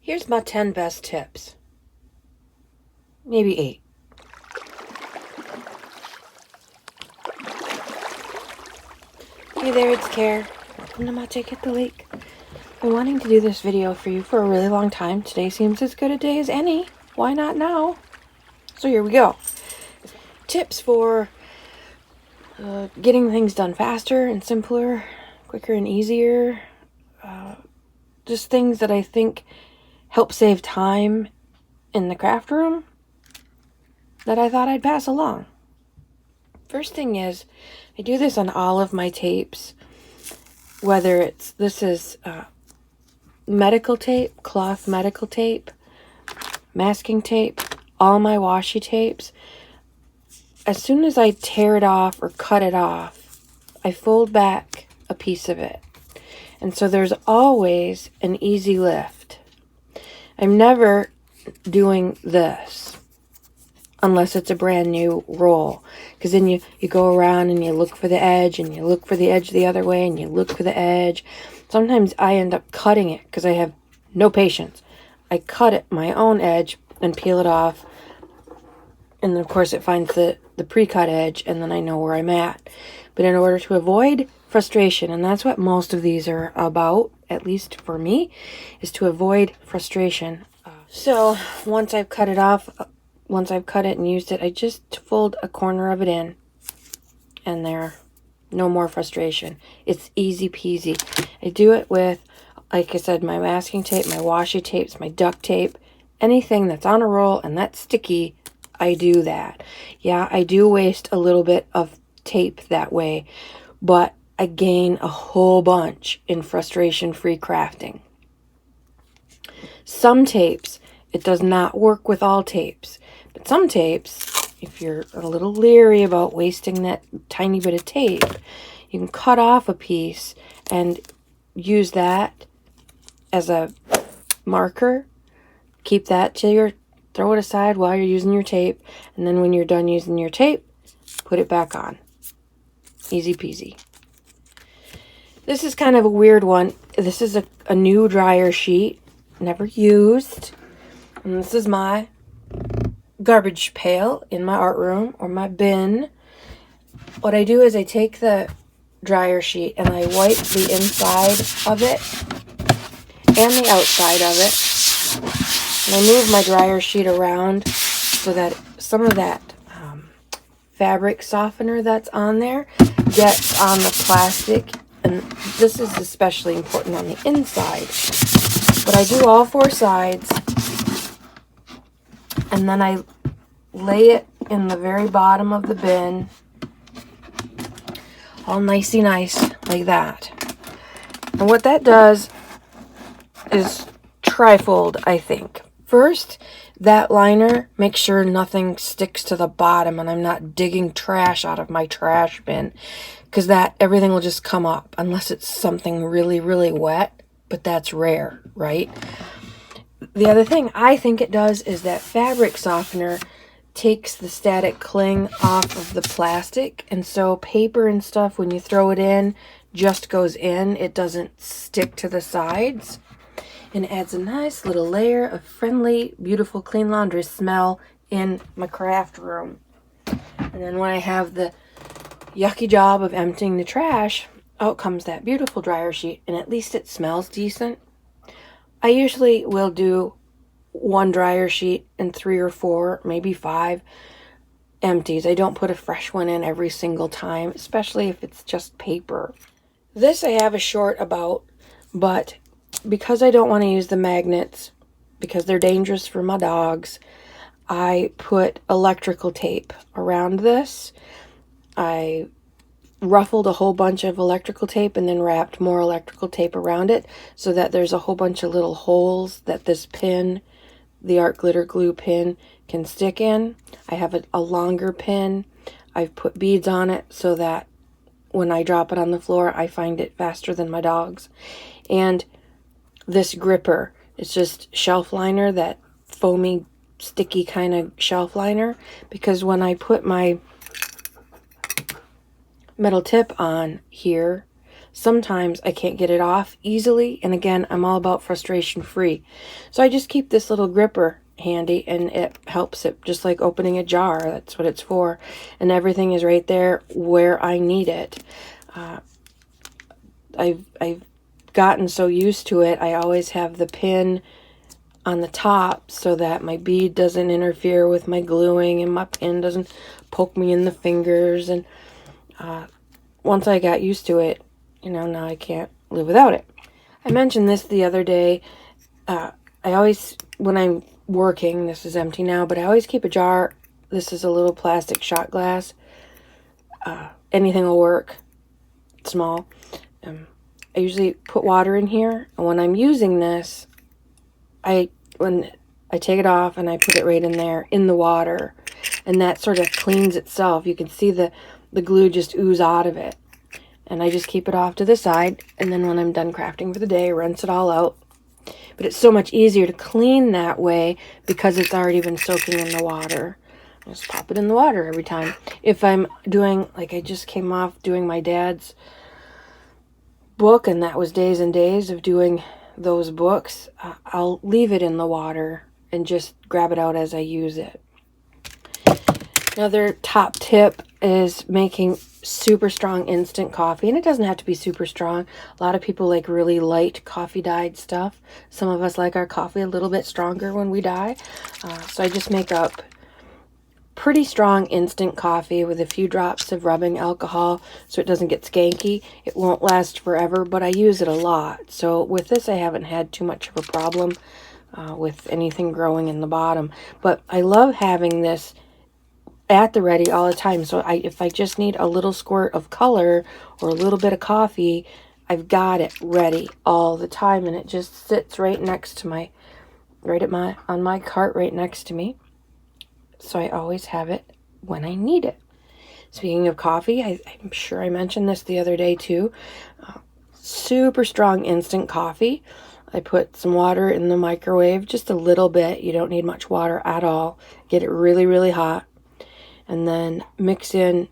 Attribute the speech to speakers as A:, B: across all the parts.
A: Here's my 10 best tips. Maybe 8. Hey there, it's Care. Welcome to my take at the lake. I've been wanting to do this video for you for a really long time. Today seems as good a day as any. Why not now? So here we go. Tips for getting things done faster and simpler, quicker and easier. Just things that I think help save time in the craft room that I thought I'd pass along. First thing is, I do this on all of my tapes, whether this is medical tape, cloth medical tape, masking tape, all my washi tapes. As soon as I tear it off or cut it off, I fold back a piece of it. And so there's always an easy lift. I'm never doing this unless it's a brand new roll, because then you go around and you look for the edge, and you look for the edge the other way, and you look for the edge. Sometimes I end up cutting it because I have no patience. I cut it my own edge and peel it off, and then of course it finds the pre-cut edge, and then I know where I'm at. But in order to avoid frustration, and that's what most of these are about, at least for me, is to avoid frustration. So once I've cut it off, once I've cut it and used it, I just fold a corner of it in, and there, no more frustration. It's easy peasy. I do it with, like I said, my masking tape, my washi tapes, my duct tape, anything that's on a roll and that's sticky, I do that. Yeah, I do waste a little bit of tape that way, but I gain a whole bunch in frustration-free crafting. Some tapes, it does not work with all tapes, but some tapes, if you're a little leery about wasting that tiny bit of tape, you can cut off a piece and use that as a marker. Keep that throw it aside while you're using your tape, and then when you're done using your tape, put it back on. Easy peasy. This is kind of a weird one. This is a new dryer sheet, never used. And this is my garbage pail in my art room, or my bin. What I do is I take the dryer sheet and I wipe the inside of it and the outside of it. And I move my dryer sheet around so that some of that fabric softener that's on there gets on the plastic. And this is especially important on the inside. But I do all 4 sides, and then I lay it in the very bottom of the bin, all nicey nice, like that. And what that does is trifold, I think. First, that liner makes sure nothing sticks to the bottom and I'm not digging trash out of my trash bin, because everything will just come up unless it's something really, really wet, but that's rare, right? The other thing I think it does is that fabric softener takes the static cling off of the plastic, and so paper and stuff, when you throw it in, just goes in. It doesn't stick to the sides, and it adds a nice little layer of friendly, beautiful, clean laundry smell in my craft room. And then when I have the yucky job of emptying the trash, out comes that beautiful dryer sheet, and at least it smells decent. I usually will do 1 dryer sheet and 3 or 4, maybe 5 empties. I don't put a fresh one in every single time, especially if it's just paper. This I have a short about, but because I don't want to use the magnets, because they're dangerous for my dogs, I put electrical tape around this. I ruffled a whole bunch of electrical tape and then wrapped more electrical tape around it so that there's a whole bunch of little holes that this pin, the art glitter glue pin, can stick in. I have a longer pin. I've put beads on it so that when I drop it on the floor, I find it faster than my dogs. And this gripper, it's just shelf liner, that foamy, sticky kind of shelf liner, because when I put my metal tip on here, sometimes I can't get it off easily. And again, I'm all about frustration free. So I just keep this little gripper handy, and it helps it, just like opening a jar. That's what it's for. And everything is right there where I need it. I've gotten so used to it. I always have the pin on the top so that my bead doesn't interfere with my gluing and my pin doesn't poke me in the fingers. And once I got used to it, now I can't live without it. I mentioned this the other day. I always, when I'm working, this is empty now, but I always keep a jar. This is a little plastic shot glass. Anything will work. Small. I usually put water in here, and when I'm using this, when I take it off and I put it right in there in the water, and that sort of cleans itself. You can see the glue just ooze out of it. And I just keep it off to the side, and then when I'm done crafting for the day, rinse it all out. But it's so much easier to clean that way because it's already been soaking in the water. Just pop it in the water every time. If I'm doing, like I just came off doing my dad's book, and that was days and days of doing those books, I'll leave it in the water and just grab it out as I use it. Another top tip is making super strong instant coffee, and it doesn't have to be super strong. A lot of people like really light coffee dyed stuff. Some of us like our coffee a little bit stronger when we dye. So I just make up pretty strong instant coffee with a few drops of rubbing alcohol so it doesn't get skanky. It won't last forever, but I use it a lot. So with this, I haven't had too much of a problem with anything growing in the bottom. But I love having this at the ready all the time. So if I just need a little squirt of color or a little bit of coffee, I've got it ready all the time, and it just sits right next to my, on my cart right next to me. So I always have it when I need it. Speaking of coffee, I'm sure I mentioned this the other day too. Super strong instant coffee. I put some water in the microwave, just a little bit. You don't need much water at all. Get it really, really hot. And then mix in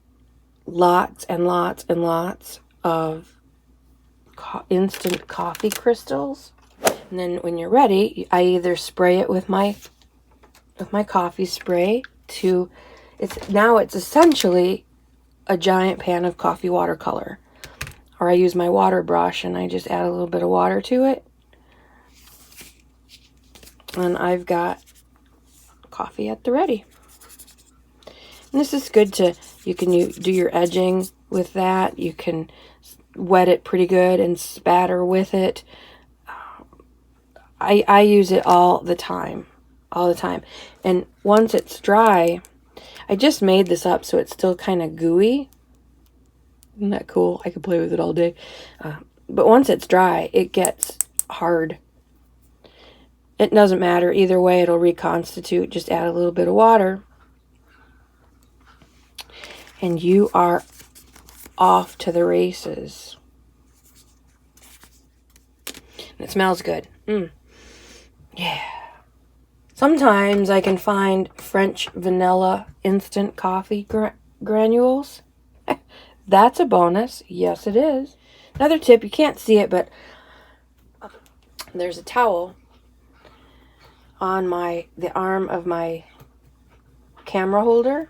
A: lots and lots and lots of instant coffee crystals. And then when you're ready, I either spray it with my coffee spray it's essentially a giant pan of coffee watercolor. Or I use my water brush and I just add a little bit of water to it. And I've got coffee at the ready. And this is good you can do your edging with that. You can wet it pretty good and spatter with it. I use it all the time. And once it's dry, I just made this up so it's still kind of gooey. Isn't that cool? I could play with it all day. But once it's dry, it gets hard. It doesn't matter. Either way, it'll reconstitute. Just add a little bit of water. And you are off to the races. And it smells good. Yeah. Sometimes I can find French vanilla instant coffee granules. That's a bonus. Yes, it is. Another tip, you can't see it, but there's a towel on the arm of my camera holder.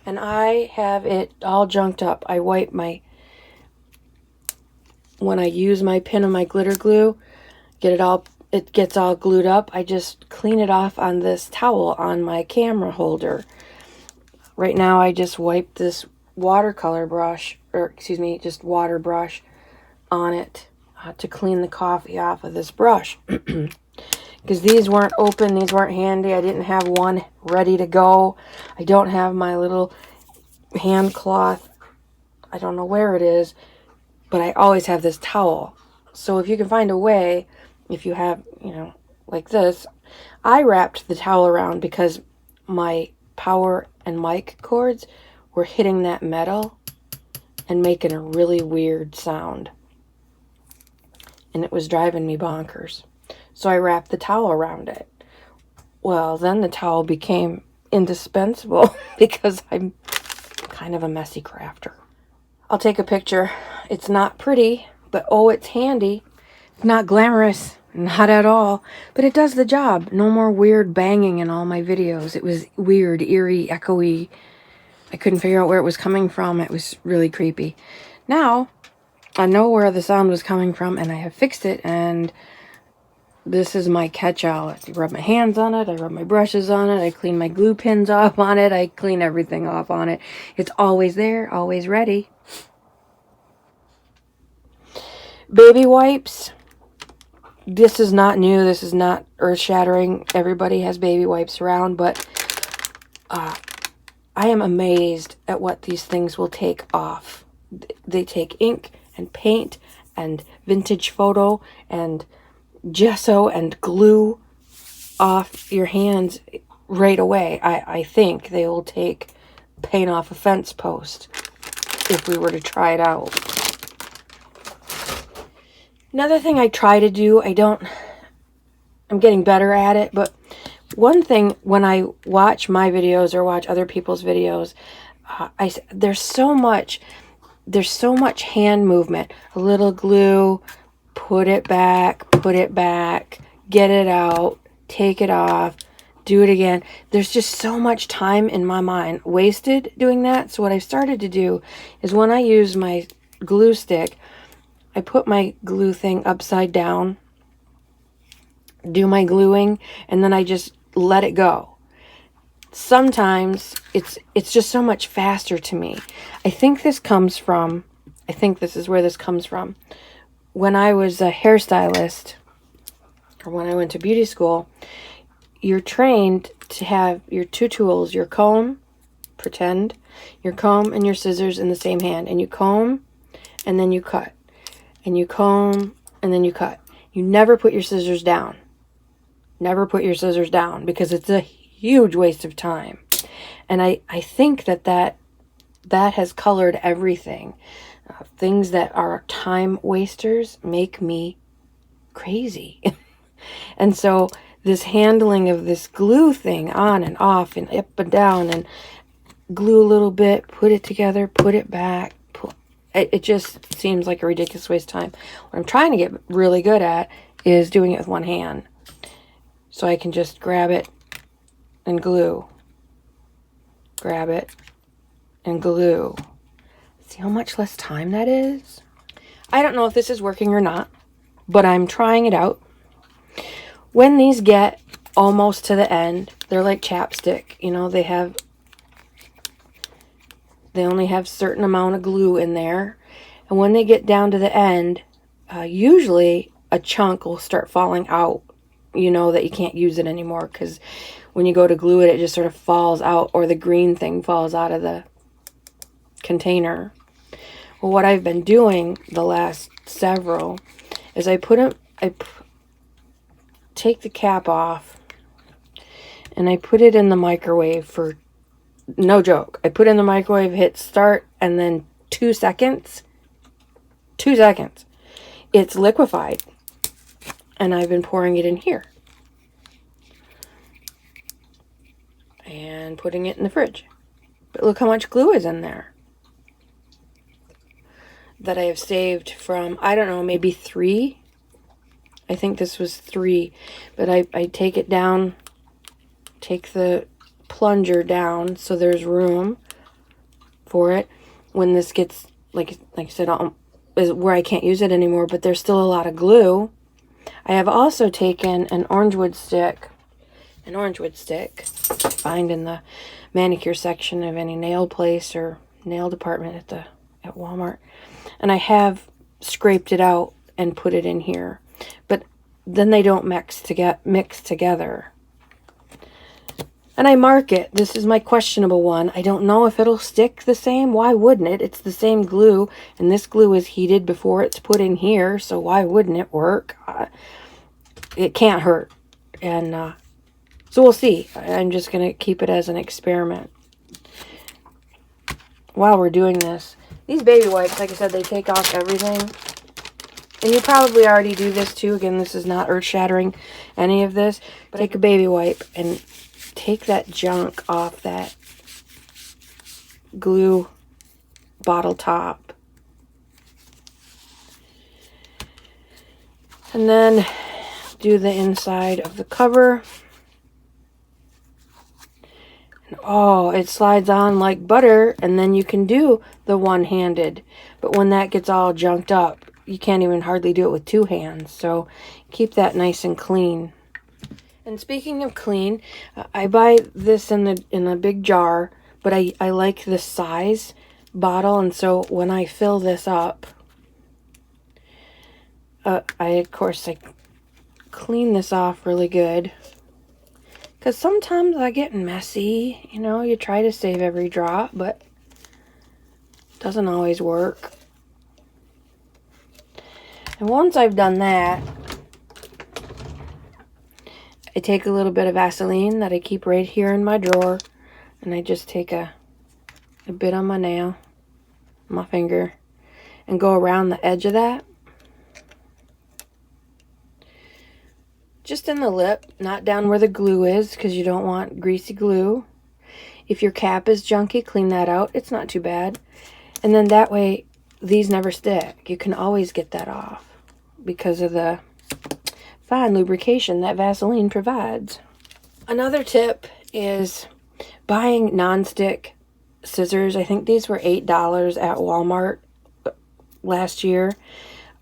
A: And I have it all junked up. I wipe when I use my pin and my glitter glue, it gets all glued up. I just clean it off on this towel on my camera holder. Right now I just wipe this watercolor brush, just water brush on it to clean the coffee off of this brush. Because these weren't open, these weren't handy. I didn't have one ready to go. I don't have my little hand cloth. I don't know where it is, but I always have this towel. So if you can find a way, if you have, like this, I wrapped the towel around because my power and mic cords were hitting that metal and making a really weird sound. And it was driving me bonkers. So I wrapped the towel around it. Well, then the towel became indispensable because I'm kind of a messy crafter. I'll take a picture It's not pretty, but oh, it's handy. Not glamorous, not at all, but it does the job. No more weird banging in all my videos. It was weird, eerie, echoey. I couldn't figure out where it was coming from. It was really creepy. Now, I know where the sound was coming from, and I have fixed it, and this is my catch-all. I rub my hands on it, I rub my brushes on it, I clean my glue pins off on it, I clean everything off on it. It's always there, always ready. Baby wipes. This is not new. This is not earth-shattering. Everybody has baby wipes around, but I am amazed at what these things will take off. They take ink and paint and vintage photo and gesso and glue off your hands right away. I think they will take paint off a fence post if we were to try it out. Another thing I try to do, I'm getting better at it, but one thing when I watch my videos or watch other people's videos, there's so much hand movement. A little glue, put it back, get it out, take it off, do it again. There's just so much time in my mind wasted doing that. So what I've started to do is when I use my glue stick, I put my glue thing upside down, do my gluing, and then I just let it go. Sometimes it's just so much faster to me. I think this is where this comes from. When I was a hairstylist, or when I went to beauty school, you're trained to have your two tools, your comb, pretend, your comb and your scissors in the same hand, and you comb and then you cut. And you comb, and then you cut. You never put your scissors down. Never put your scissors down, because it's a huge waste of time. And I think that has colored everything. Things that are time wasters make me crazy. And so this handling of this glue thing on and off and up and down, and glue a little bit, put it together, put it back, it just seems like a ridiculous waste of time. What I'm trying to get really good at is doing it with one hand. So I can just grab it and glue. Grab it and glue. See how much less time that is? I don't know if this is working or not, but I'm trying it out. When these get almost to the end, they're like chapstick. You know, they only have a certain amount of glue in there. And when they get down to the end, usually a chunk will start falling out. You know that you can't use it anymore, because when you go to glue it, it just sort of falls out, or the green thing falls out of the container. Well, what I've been doing the last several is I take the cap off and I put it in the microwave for, no joke, I put it in the microwave, hit start, and then 2 seconds, it's liquefied. And I've been pouring it in here. And putting it in the fridge. But look how much glue is in there. That I have saved from, I don't know, maybe 3. I think this was 3. But I take it down, take the plunger down so there's room for it. When this gets, like I said, is where I can't use it anymore, but there's still a lot of glue. I have also taken an orangewood stick, find in the manicure section of any nail place or nail department at Walmart, and I have scraped it out and put it in here, but then they don't mix together. And I mark it. This is my questionable one. I don't know if it'll stick the same. Why wouldn't it? It's the same glue, and this glue is heated before it's put in here, so why wouldn't it work? It can't hurt. And so we'll see. I'm just going to keep it as an experiment. While we're doing this, these baby wipes, like I said, they take off everything. And you probably already do this too. Again, this is not earth-shattering, any of this. But take a baby wipe and take that junk off that glue bottle top. And then do the inside of the cover. And oh, it slides on like butter, and then you can do the one-handed. But when that gets all junked up, you can't even hardly do it with two hands. So keep that nice and clean. And speaking of clean, I buy this in a big jar, but I like this size bottle, and so when I fill this up, of course clean this off really good, because sometimes I get messy. You know, you try to save every drop, but it doesn't always work. And once I've done that, I take a little bit of Vaseline that I keep right here in my drawer, and I just take a bit on my nail, my finger, and go around the edge of that. Just in the lip, not down where the glue is, because you don't want greasy glue. If your cap is junky, clean that out. It's not too bad. And then that way, these never stick. You can always get that off because of the fine lubrication that Vaseline provides. Another tip is buying non-stick scissors. I think these were $8 at Walmart last year.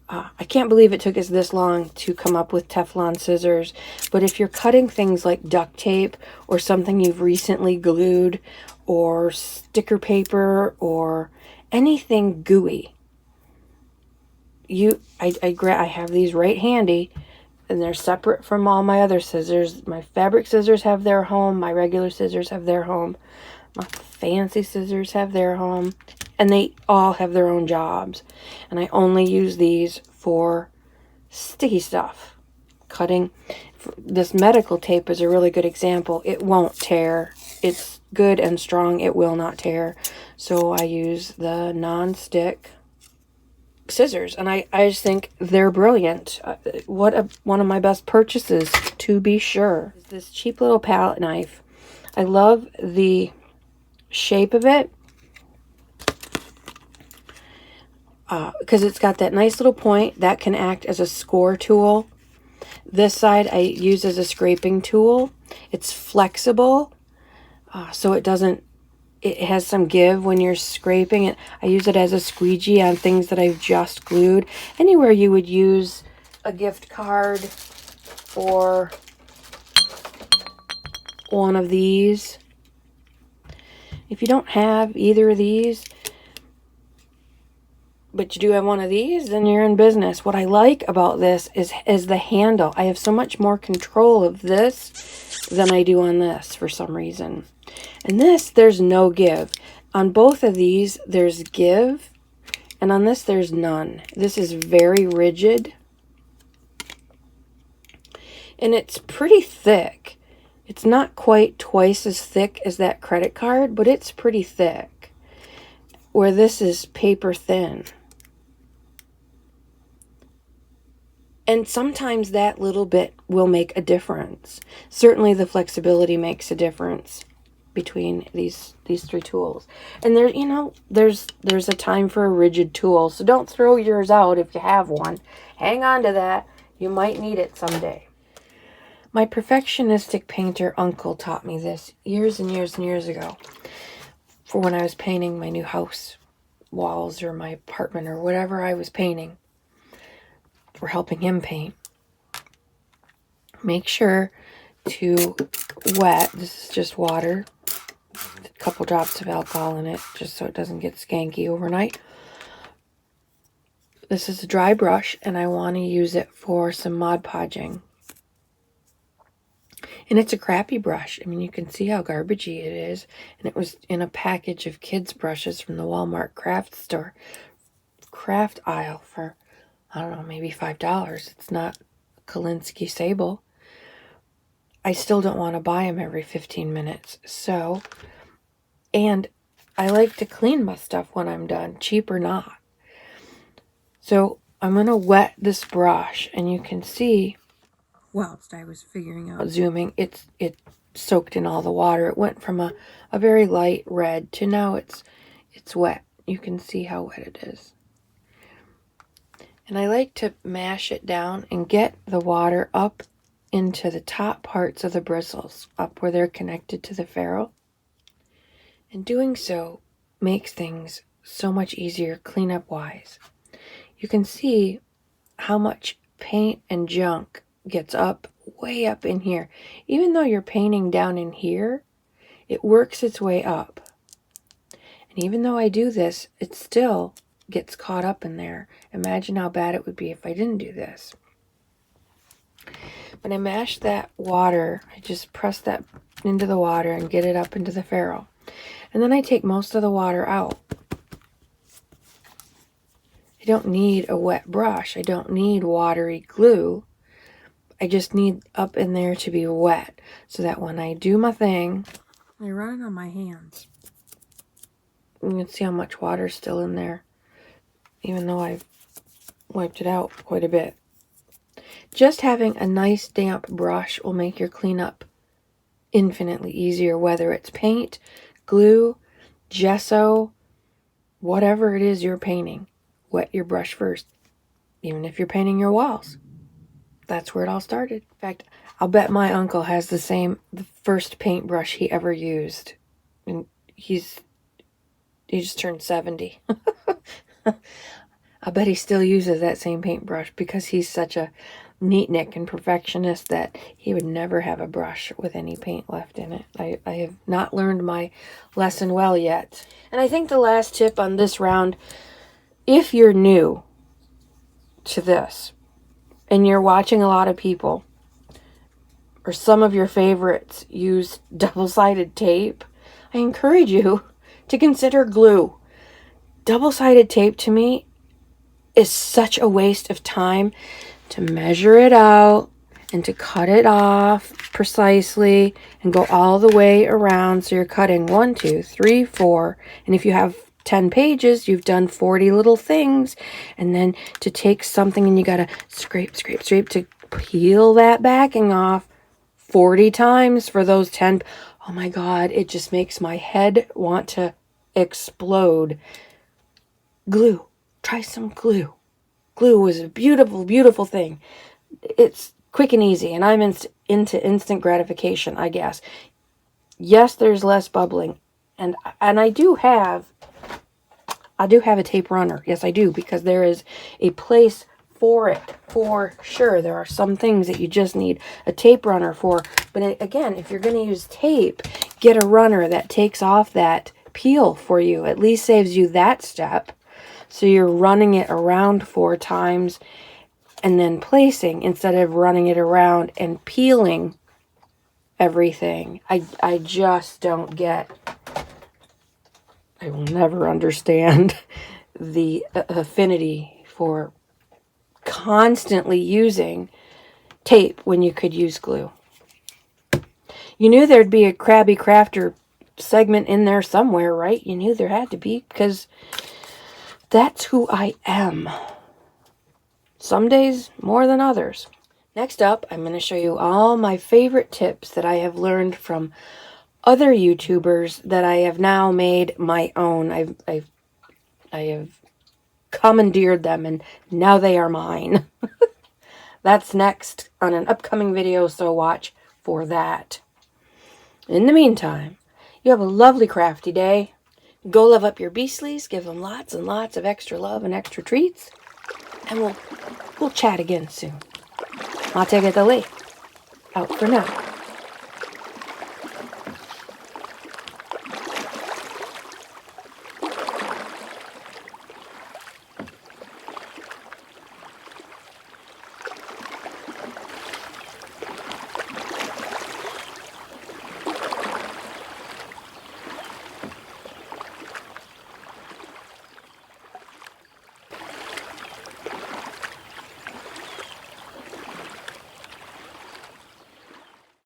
A: I can't believe it took us this long to come up with Teflon scissors, but if you're cutting things like duct tape or something you've recently glued, or sticker paper, or anything gooey, I have these right handy, and they're separate from all my other scissors. My fabric scissors have their home, my regular scissors have their home, my fancy scissors have their home, and they all have their own jobs. And I only use these for sticky stuff. Cutting. This medical tape is a really good example. It won't tear. It's good and strong. It will not tear. So I use the non-stick scissors, and I just think they're brilliant. One of my best purchases, to be sure. This cheap little palette knife. I love the shape of it, because it's got that nice little point that can act as a score tool. This side I use as a scraping tool. It's flexible, so it has some give when you're scraping it. I use it as a squeegee on things that I've just glued. Anywhere you would use a gift card or one of these. If you don't have either of these, but you do have one of these, then you're in business. What I like about this is the handle. I have so much more control of this than I do on this for some reason. And this, there's no give. On both of these, there's give, and on this, there's none. This is very rigid, and it's pretty thick. It's not quite twice as thick as that credit card, but it's pretty thick, where this is paper thin. And sometimes that little bit will make a difference. Certainly the flexibility makes a difference between these three tools. And there's a time for a rigid tool, so don't throw yours out if you have one. Hang on to that. You might need it someday. My perfectionistic painter uncle taught me this years and years and years ago, for when I was painting my new house walls or my apartment or whatever I was painting, or helping him paint. Make sure to wet, this is just water, a couple drops of alcohol in it, just so it doesn't get skanky overnight. This is a dry brush, and I want to use it for some Mod Podging. And it's a crappy brush. I mean, you can see how garbagey it is. And it was in a package of kids' brushes from the Walmart craft aisle for, I don't know, maybe $5. It's not Kolinsky Sable. I still don't want to buy them every 15 minutes. So, and I like to clean my stuff when I'm done, cheap or not. So I'm going to wet this brush, and you can see, whilst I was figuring out zooming, it soaked in all the water. It went from a very light red to now it's wet. You can see how wet it is. And I like to mash it down and get the water up into the top parts of the bristles, up where they're connected to the ferrule. And doing so makes things so much easier cleanup wise. You can see how much paint and junk gets up way up in here. Even though you're painting down in here, it works its way up. And even though I do this, it still gets caught up in there. Imagine how bad it would be if I didn't do this. When I mash that water, I just press that into the water and get it up into the ferrule. And then I take most of the water out. I don't need a wet brush. I don't need watery glue. I just need up in there to be wet so that when I do my thing, I run it on my hands. You can see how much water's still in there, even though I've wiped it out quite a bit. Just having a nice damp brush will make your cleanup infinitely easier, whether it's paint, glue, gesso, whatever it is you're painting. Wet your brush first, even if you're painting your walls. That's where it all started. In fact, I'll bet my uncle has the first paintbrush he ever used. And he just turned 70. I bet he still uses that same paintbrush because he's such a neatnik and perfectionist that he would never have a brush with any paint left in it. I have not learned my lesson well yet. And I think the last tip on this round, if you're new to this and you're watching a lot of people or some of your favorites use double-sided tape, I encourage you to consider glue. Double-sided tape to me is such a waste of time to measure it out and to cut it off precisely and go all the way around. So you're cutting 1, 2, 3, 4. And if you have 10 pages, you've done 40 little things. And then to take something and you got to scrape, scrape, scrape to peel that backing off 40 times for those 10. Oh my God, it just makes my head want to explode. Glue. Try some glue. Glue is a beautiful, beautiful thing. It's quick and easy, and I'm into instant gratification, I guess. Yes, there's less bubbling, and I do have a tape runner. Yes, I do, because there is a place for it, for sure. There are some things that you just need a tape runner for, but again, if you're going to use tape, get a runner that takes off that peel for you. At least saves you that step. So you're running it around 4 times and then placing instead of running it around and peeling everything. I just don't get, I will never understand the affinity for constantly using tape when you could use glue. You knew there'd be a Krabby Crafter segment in there somewhere, right? You knew there had to be, because that's who I am. Some days more than others. Next up, I'm going to show you all my favorite tips that I have learned from other YouTubers that I have now made my own. I have commandeered them and now they are mine. That's next on an upcoming video, so watch for that. In the meantime, you have a lovely crafty day. Go love up your beastlies, give them lots and lots of extra love and extra treats, and we'll chat again soon. I'll take it the lake. Out for now.